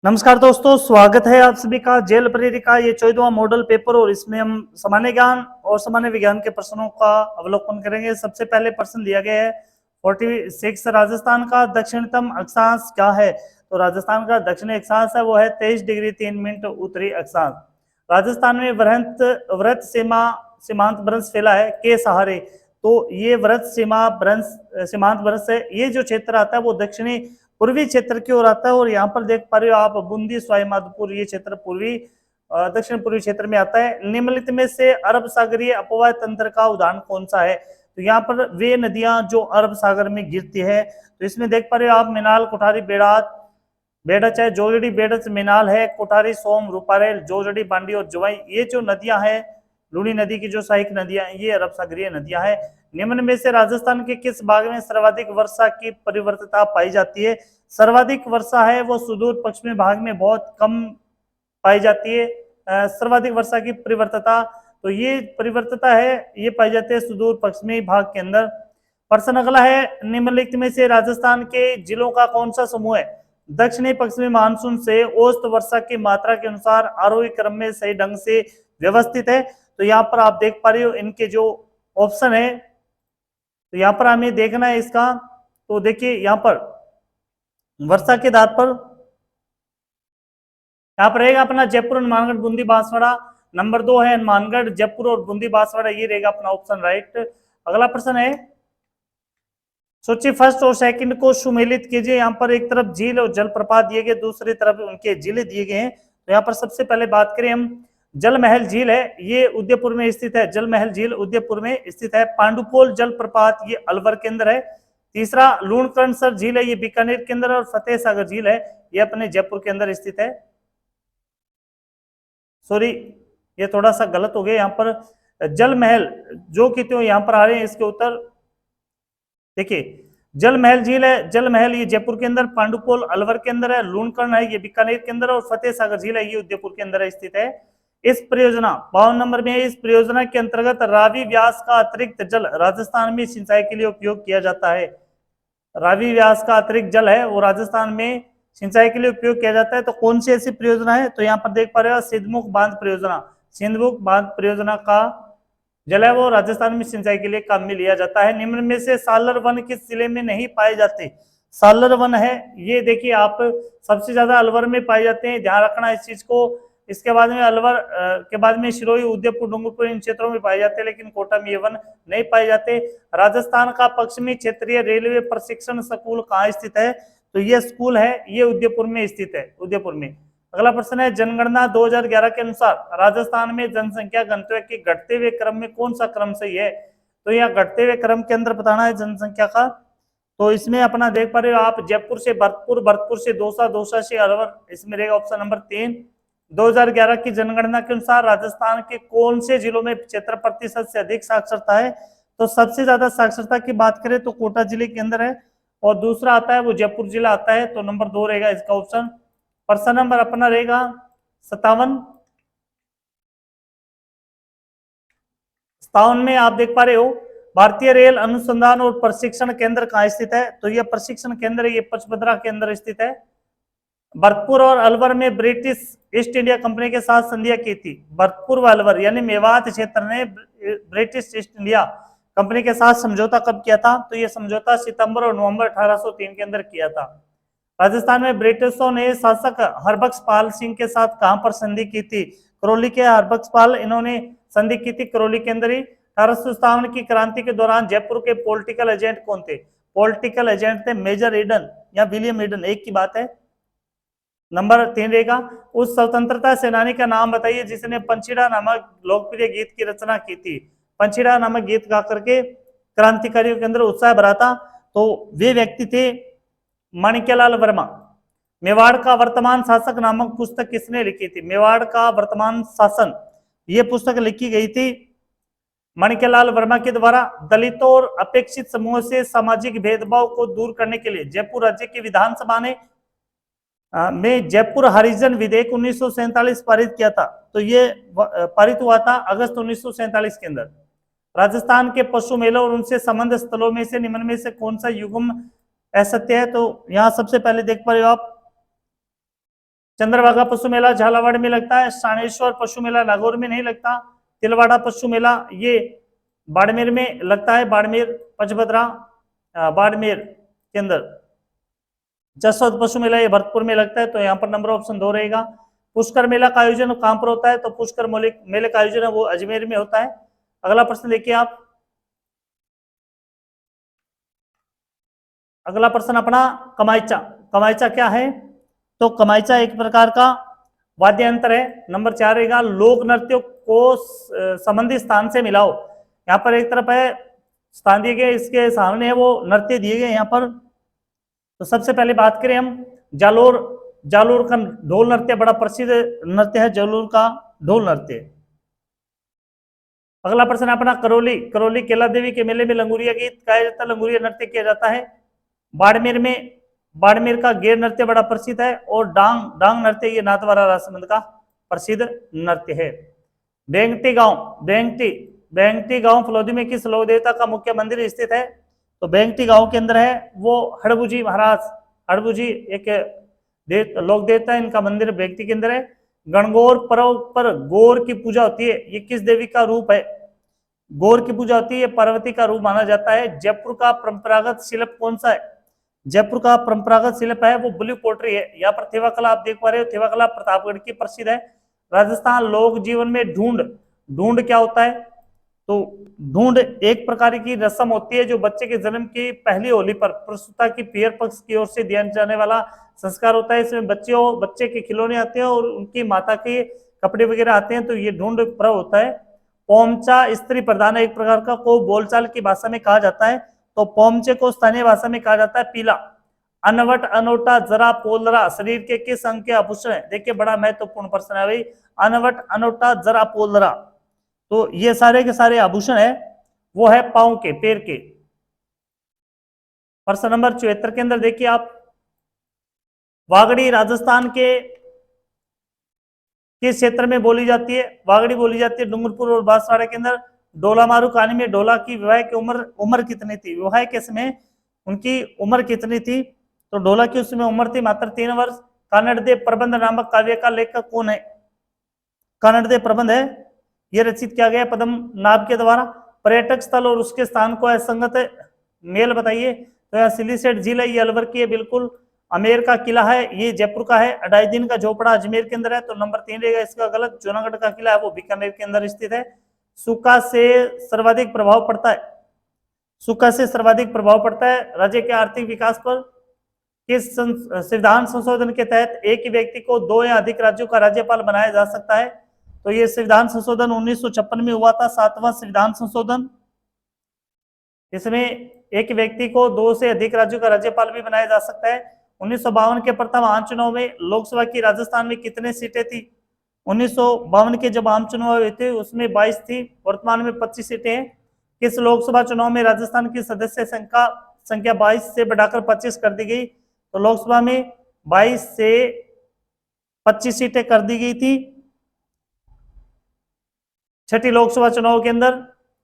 नमस्कार दोस्तों, स्वागत है आप सभी का जेल प्रेरी का ये 14वां मॉडल पेपर। और इसमें हम सामान्य ज्ञान और सामान्य विज्ञान के प्रश्नों का अवलोकन करेंगे। सबसे पहले प्रश्न दिया गया है 46, राजस्थान का दक्षिणतम अक्षांश क्या है? तो राजस्थान का दक्षिणी अक्षांश है वो है 23 डिग्री 3 मिनट उत्तरी अक्षांश। राजस्थान में व्रत सीमांत भ्रंश फैला है के सहारे। तो ये व्रत सीमांत भ्रंश है, ये जो क्षेत्र आता है वो दक्षिणी पूर्वी क्षेत्र की ओर आता है। और यहाँ पर देख पा रहे हो आप बूंदी सवाई माधोपुर, ये क्षेत्र पूर्वी दक्षिण पूर्वी क्षेत्र में आता है। निम्नलिखित में से अरब सागरीय अपवाह तंत्र का उदाहरण कौन सा है? तो यहाँ पर वे नदियां जो अरब सागर में गिरती है, तो इसमें देख पा रहे हो आप मिनाल, कोठारी, बेड़च है, जोजड़ी, बेड़च, मिनाल है, कोठारी, सोम, रूपारेल, जोजड़ी, बांडी और जुवाई, ये जो नदियां हैं, लूनी नदी की जो सहायक नदियां हैं, ये अरब सागरीय नदियां हैं। निम्न में से राजस्थान के किस भाग में सर्वाधिक वर्षा की परिवर्तता पाई जाती है? सर्वाधिक वर्षा है वो सुदूर पश्चिमी भाग में बहुत कम पाई जाती है। सर्वाधिक वर्षा की परिवर्तता, तो ये परिवर्तता है ये पाई जाती है सुदूर पश्चिमी भाग के अंदर। प्रश्न अगला है, निम्नलिखित में से राजस्थान के जिलों का कौन सा समूह है दक्षिणी पश्चिमी मानसून से औसत वर्षा की मात्रा के अनुसार आरोही क्रम में सही ढंग से व्यवस्थित है? तो यहाँ पर आप देख पा रहे हो इनके जो ऑप्शन है, तो यहाँ पर हमें देखना है इसका। तो देखिए यहाँ पर वर्षा के आधार पर यहाँ पर रहेगा अपना जयपुर, हनुमानगढ़, बूंदी, बांसवाड़ा। नंबर 2 है हनुमानगढ़, जयपुर और बूंदी, बांसवाड़ा, ये रहेगा अपना ऑप्शन राइट। अगला प्रश्न है, सोचिए फर्स्ट और सेकंड को सुमेलित कीजिए। यहाँ पर एक तरफ झील और जलप्रपात दिए गए, दूसरी तरफ उनके जिले दिए गए हैं। तो यहाँ पर सबसे पहले बात करें हम, जल महल झील है, ये उदयपुर में स्थित है। जल महल झील उदयपुर में स्थित है। पांडुपोल जलप्रपात ये अलवर के अंदर है। तीसरा लूणकरणसर झील है, ये बीकानेर के अंदर। और फतेह सागर झील है, ये अपने जयपुर के अंदर स्थित है। सॉरी, ये थोड़ा सा गलत हो गया। यहाँ पर जल महल जो कि तो यहाँ पर आ रहे हैं इसके उत्तर। देखिए जल महल झील है, जल महल ये जयपुर के अंदर, पांडुपोल अलवर के अंदर है, लूणकरण है ये बीकानेर के अंदर, और फतेह सागर झील है ये उदयपुर के अंदर स्थित है। इस परियोजना 52 नंबर में, इस परियोजना के अंतर्गत रावी व्यास का अतिरिक्त जल राजस्थान में सिंचाई के लिए उपयोग किया जाता है। रावी व्यास का अतिरिक्त जल है वो राजस्थान में सिंचाई के लिए उपयोग किया जाता है। तो कौन सी ऐसी परियोजना है? तो यहाँ पर देख पा रहे हो सिद्धमुख बांध परियोजना। सिद्धमुख बांध परियोजना का जल है वो राजस्थान में सिंचाई के लिए काम में लिया जाता है। निम्न में से सालर वन किस जिले में नहीं पाए जाते? सालर वन है ये देखिए आप सबसे ज्यादा अलवर में पाए जाते हैं, ध्यान रखना इस चीज को। इसके बाद में अलवर के बाद में सिरोही, उदयपुर, डूंगरपुर इन क्षेत्रों में पाए जाते हैं, लेकिन कोटा में ये वन नहीं पाए जाते। राजस्थान का पश्चिमी क्षेत्रीय रेलवे प्रशिक्षण स्कूल कहाँ स्थित है? तो ये स्कूल है ये उदयपुर में स्थित है, उदयपुर में। अगला प्रश्न है, जनगणना 2011 के अनुसार राजस्थान में जनसंख्या घनत्व के घटते हुए क्रम में कौन सा क्रम सही है? तो यह घटते हुए क्रम के अंदर बताना है जनसंख्या का। तो इसमें अपना देख पा रहे हो आप जयपुर से भरतपुर, भरतपुर से दौसा, दौसा से अलवर, इसमें रहेगा ऑप्शन नंबर 3। 2011 की जनगणना के अनुसार राजस्थान के कौन से जिलों में 75% से अधिक साक्षरता है? तो सबसे ज्यादा साक्षरता की बात करें तो कोटा जिले के अंदर है, और दूसरा आता है वो जयपुर जिला आता है। तो नंबर 2 रहेगा इसका ऑप्शन। प्रश्न नंबर अपना रहेगा 57 में आप देख पा रहे हो, भारतीय रेल अनुसंधान और प्रशिक्षण केंद्र कहाँ स्थित है? तो यह प्रशिक्षण केंद्र ये पचपदरा के अंदर स्थित है। भरतपुर और अलवर में ब्रिटिश ईस्ट इंडिया कंपनी के साथ संधियां की थी। भरतपुर व अलवर यानी मेवात क्षेत्र ने ब्रिटिश ईस्ट इंडिया कंपनी के साथ समझौता कब किया था? तो यह समझौता सितंबर और नवंबर 1803 के अंदर किया था। राजस्थान में ब्रिटिशों ने शासक हरबख्श पाल सिंह के साथ कहां पर संधि की थी? करौली के हरबख्श पाल इन्होंने संधि की थी करौली के अंदर ही। 1857 की क्रांति के दौरान जयपुर के पॉलिटिकल एजेंट कौन थे? पॉलिटिकल एजेंट थे मेजर ईडन या विलियम ईडन, एक की बात है। नंबर 3 रहेगा, उस स्वतंत्रता सेनानी का नाम बताइए जिसने पंचीड़ा नामक लोकप्रिय गीत की रचना की थी। पंचीड़ा नामक गीत गा करके क्रांतिकारियों के अंदर उत्साह भरा था। तो वे व्यक्ति थे माणिक्यलाल वर्मा। मेवाड़ का वर्तमान शासक नामक पुस्तक किसने लिखी थी? मेवाड़ का वर्तमान शासन, ये पुस्तक लिखी गई थी माणिक्यलाल वर्मा के द्वारा। दलितों और अपेक्षित समूह से सामाजिक भेदभाव को दूर करने के लिए जयपुर राज्य की विधानसभा ने में जयपुर हरिजन विधेयक 1947 पारित किया था। तो ये पारित हुआ था अगस्त 1947 के अंदर। राजस्थान के पशु मेलों और उनसे संबंध स्थलों में से निम्न में से कौन सा युग्म असत्य है? तो यहाँ सबसे पहले देख पा रहे हो आप चंद्रभागा पशु मेला झालावाड़ में लगता है। साणेश्वर पशु मेला नागौर में नहीं लगता। तिलवाड़ा पशु मेला ये बाड़मेर में लगता है, बाड़मेर पचभद्रा बाड़मेर के अंदर। जसवंत पशु मेला ये भरतपुर में लगता है, तो यहाँ पर नंबर ऑप्शन 2 रहेगा। पुष्कर मेला का आयोजन कहां पर होता है, तो पुष्कर मेले का आयोजन है वो अजमेर में होता है। अगला प्रश्न देखिए आप। अगला प्रश्न अपना कमाइचा। कमाइचा क्या है, तो कमाइचा एक प्रकार का वाद्य यंत्र है। नंबर 4 रहेगा। लोक नृत्यों को संबंधित स्थान से मिलाओ। यहाँ पर एक तरफ है स्थान दिए गए, इसके सामने है वो नृत्य दिए गए यहाँ पर। तो सबसे पहले बात करें हम जालोर। जालोर का ढोल नृत्य बड़ा प्रसिद्ध नृत्य है, जालोर का ढोल नृत्य। अगला प्रश्न अपना करौली। करौली केला देवी के मेले में लंगूरिया गीत गाया जाता है, लंगूरिया नृत्य किया जाता है। बाड़मेर में बाड़मेर का गेर नृत्य बड़ा प्रसिद्ध है, और डांग नृत्य ये नाथद्वारा राजसमंद का प्रसिद्ध नृत्य है। बेंगटी गांव। बेंगटी गांव फलोदी में किस लोक देवता का मुख्य मंदिर स्थित है, तो बेंगटी गांव के अंदर है वो हड़बुजी महाराज। हड़बुजी एक लोक देवता है, इनका मंदिर बेंगटी के अंदर है। गणगौर पर्व पर गौर की पूजा होती है, ये किस देवी का रूप है, गौर की पूजा होती है, पार्वती का रूप माना जाता है। जयपुर का परंपरागत शिल्प कौन सा है, जयपुर का परंपरागत शिल्प है वो ब्लू पोट्री है। यहाँ पर थेवा कला आप देख पा रहे हो, थेवा कला प्रतापगढ़ की प्रसिद्ध है। राजस्थान लोक जीवन में ढूंढ क्या होता है, तो ढूंढ एक प्रकार की रस्म होती है जो बच्चे के जन्म की पहली होली पर प्रसूता की पियर पक्ष की ओर से दिया जाने वाला संस्कार होता है। इसमें बच्चे के खिलौने आते हैं और उनकी माता के कपड़े वगैरह आते हैं, तो ये ढूंढ पर्व होता है। पोमचा स्त्री प्रधान एक प्रकार का को बोलचाल की भाषा में कहा जाता है, तो पोमचे को स्थानीय भाषा में कहा जाता है पीला। अनवट अनोटा जरा पोलरा शरीर के किस अंग के आभूषण है, देखिए बड़ा महत्वपूर्ण प्रश्न है भाई। अनवट अनोटा जरा पोलरा, तो ये सारे के सारे आभूषण है वो है पांव के, पैर के। प्रश्न नंबर 74 के अंदर देखिए आप। वागड़ी राजस्थान के किस क्षेत्र में बोली जाती है, वागड़ी बोली जाती है डूंगरपुर और बांसवाड़ा के अंदर। डोला मारू कहानी में डोला की विवाह की उम्र कितनी थी, विवाह के समय उनकी उम्र कितनी थी, तो डोला की उसमें उम्र थी मात्र 3 वर्ष। कानड़देव प्रबंध नामक काव्य का लेखक कौन है, कानड़देव प्रबंध है यह रचित किया गया पद्मनाभ के द्वारा। पर्यटक स्थल और उसके स्थान को असंगत मेल बताइए, तो यहाँ सिलीसेट झील है, ये अलवर की है बिल्कुल। अमेर का किला है ये जयपुर का है। अडाईदीन का झोपड़ा अजमेर के अंदर है, तो नंबर 3 रहेगा इसका गलत। जूनागढ़ का किला है वो बीकानेर के अंदर स्थित है। सूखा से सर्वाधिक प्रभाव पड़ता है, सूखा से सर्वाधिक प्रभाव पड़ता है राज्य के आर्थिक विकास पर किस संविधान संशोधन के तहत एक ही व्यक्ति को 2 या अधिक राज्यों का राज्यपाल बनाया जा सकता है, तो ये संविधान संशोधन 1956 में हुआ था, 7वां संविधान संशोधन। इसमें एक व्यक्ति को 2 से अधिक राज्यों का राज्यपाल भी बनाया जा सकता है। 1952 के प्रथम आम चुनाव में लोकसभा की राजस्थान में कितने सीटें थी, 1952 के जब आम चुनाव हुए थे उसमें 22 थी, वर्तमान में 25 सीटें हैं। किस लोकसभा चुनाव में राजस्थान की सदस्य संख्या 22 से बढ़ाकर 25 कर दी गई, तो लोकसभा में 22 से 25 सीटें कर दी गई थी। छठी लोकसभा चुनाव के अंदर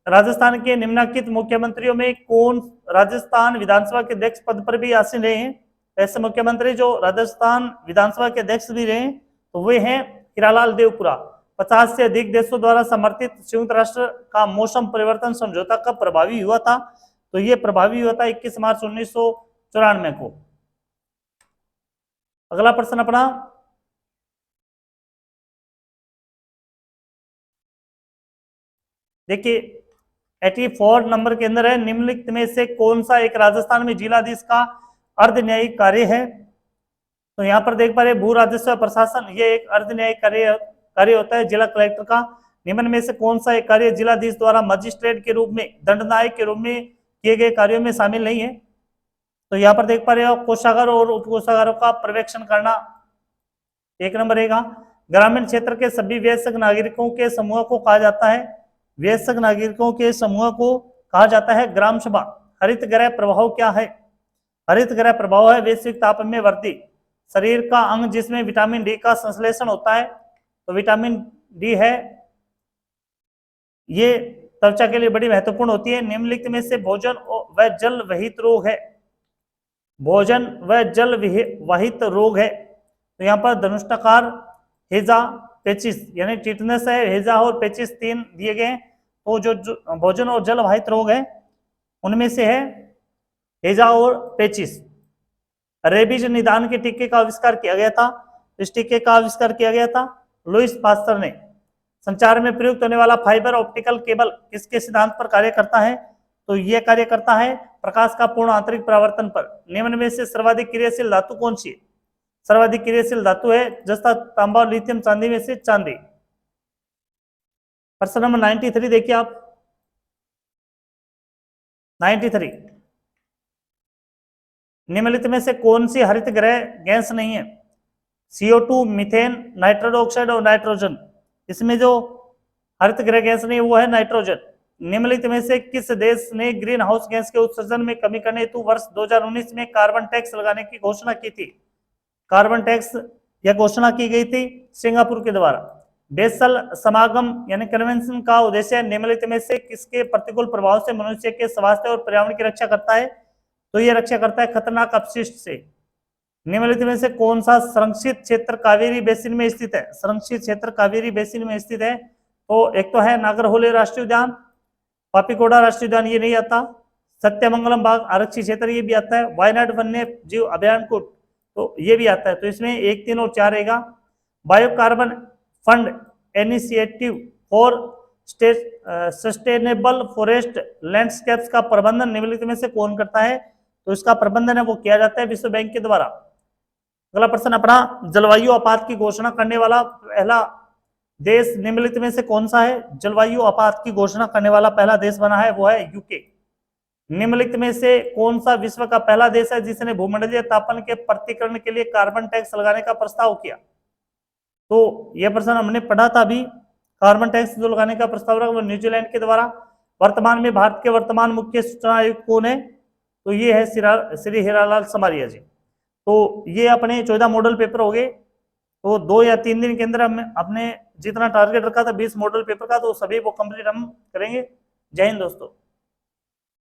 राजस्थान के निम्नलिखित मुख्यमंत्रियों में कौन राजस्थान विधानसभा के अध्यक्ष पद पर भी आसीन रहे हैं, ऐसे मुख्यमंत्री जो राजस्थान विधानसभा के अध्यक्ष भी रहे तो वे हैं हीरालाल देवपुरा। 50 से अधिक देशों द्वारा समर्थित संयुक्त राष्ट्र का मौसम परिवर्तन समझौता कब प्रभावी हुआ था, तो ये प्रभावी हुआ था 21 मार्च 1994 को। अगला प्रश्न अपना देखिए 84 नंबर के अंदर है, निम्नलिखित में से कौन सा एक राजस्थान में जिलाधीश का अर्ध न्यायिक कार्य है, तो यहाँ पर देख पा रहे भू राजस्व प्रशासन, ये एक अर्ध न्यायिक कार्य होता है जिला कलेक्टर का। निम्न में से कौन सा एक कार्य जिलाधीश द्वारा मजिस्ट्रेट के रूप में दंडनायक के रूप में किए गए कार्यों में शामिल नहीं है, तो यहाँ पर देख पा रहे हो कोषागार और उपकोषागारों का पर्यवेक्षण करना 1 नंबर रहेगा। ग्रामीण क्षेत्र के सभी वयस्क नागरिकों के समूह को कहा जाता है, वयस्क नागरिकों के समूह को कहा जाता है ग्राम सभा। हरित गृह प्रभाव क्या है, हरित गृह प्रभाव है वैश्विक ताप में वृद्धि। शरीर का अंग जिसमें विटामिन डी का संश्लेषण होता है, तो विटामिन डी है ये त्वचा के लिए बड़ी महत्वपूर्ण होती है। निम्नलिखित में से भोजन व जल वहित रोग है, भोजन व जल वाहित रोग है, तो यहाँ पर धनुष्टाकार, हेजा, पेचिस, यानी टिटनेस है, हेजा और पेचिस 3 दिए गए हैं। तो जो भोजन और जल वाहित रोग है उनमें से है हेजा और पेचिस। रेबीज निदान के टीके का आविष्कार किया गया था। इस टीके का आविष्कार किया गया था लुईस पास्टर ने। संचार में प्रयुक्त होने वाला फाइबर ऑप्टिकल केबल किसके सिद्धांत पर कार्य करता है? तो यह कार्य करता है प्रकाश का पूर्ण आंतरिक परावर्तन पर। निम्न में से सर्वाधिक क्रियाशील धातु कौन सी है? सर्वाधिक क्रियाशील धातु है जस्ता, तांबा और लिथियम। चांदी में से चांदी। प्रश्न नंबर 93 देखिए आप। 93, निम्नलिखित में से कौन सी हरित गृह गैस नहीं है? CO2, मीथेन, नाइट्रोजन ऑक्साइड और नाइट्रोजन। इसमें जो हरित गृह गैस नहीं है वो है नाइट्रोजन। निम्नलिखित में से किस देश ने ग्रीन हाउस गैस के उत्सर्जन में कमी करने हेतु वर्ष 2019 में कार्बन टैक्स लगाने की घोषणा की थी? कार्बन टैक्स यह घोषणा की गई थी सिंगापुर के द्वारा। बेसल समागम यानी कन्वेंशन का उद्देश्य निम्नलिखित में से किसके प्रतिकूल प्रभाव से मनुष्य के स्वास्थ्य और पर्यावरण की रक्षा करता है? तो यह रक्षा करता है खतरनाक अपशिष्ट से। निम्नलिखित में से कौन सा संरक्षित क्षेत्र कावेरी बेसिन में स्थित है? संरक्षित क्षेत्र कावेरी बेसिन में स्थित है तो एक तो है नागरहोले राष्ट्रीय उद्यान, पापीकोड़ा राष्ट्रीय उद्यान ये नहीं आता, सत्यमंगलम बाग आरक्षित क्षेत्र ये भी आता है, वायनाड वन्य जीव अभ्यारण्य कूट तो ये भी आता है। तो इसमें 1, 3 और 4 रहेगा। Biocarbon fund initiative for sustainable forest landscapes का प्रबंधन निम्नलिखित में से कौन करता है? तो इसका प्रबंधन है वो किया जाता है विश्व बैंक के द्वारा। अगला प्रश्न अपना, जलवायु आपात की घोषणा करने वाला पहला देश निम्नलिखित में से कौन सा है? जलवायु आपात की घोषणा करने वाला पहला देश बना है वो है यूके। निम्नलिखित में से कौन सा विश्व का पहला देश है जिसने भूमंडलीय तापन के प्रतिकरण के लिए कार्बन टैक्स लगाने का प्रस्ताव किया? तो यह प्रश्न हमने पढ़ा था अभी। कार्बन टैक्स जो लगाने का प्रस्ताव रहा वो न्यूजीलैंड के द्वारा। वर्तमान में भारत के वर्तमान मुख्य सूचना आयुक्त कौन है? तो ये है श्री हीरालाल समारिया जी। तो ये अपने 14 मॉडल पेपर हो गए। तो 2 या 3 दिन के अंदर हम अपने जितना टारगेट रखा था 20 मॉडल पेपर का तो सभी वो कंप्लीट हम करेंगे। जय हिंद दोस्तों।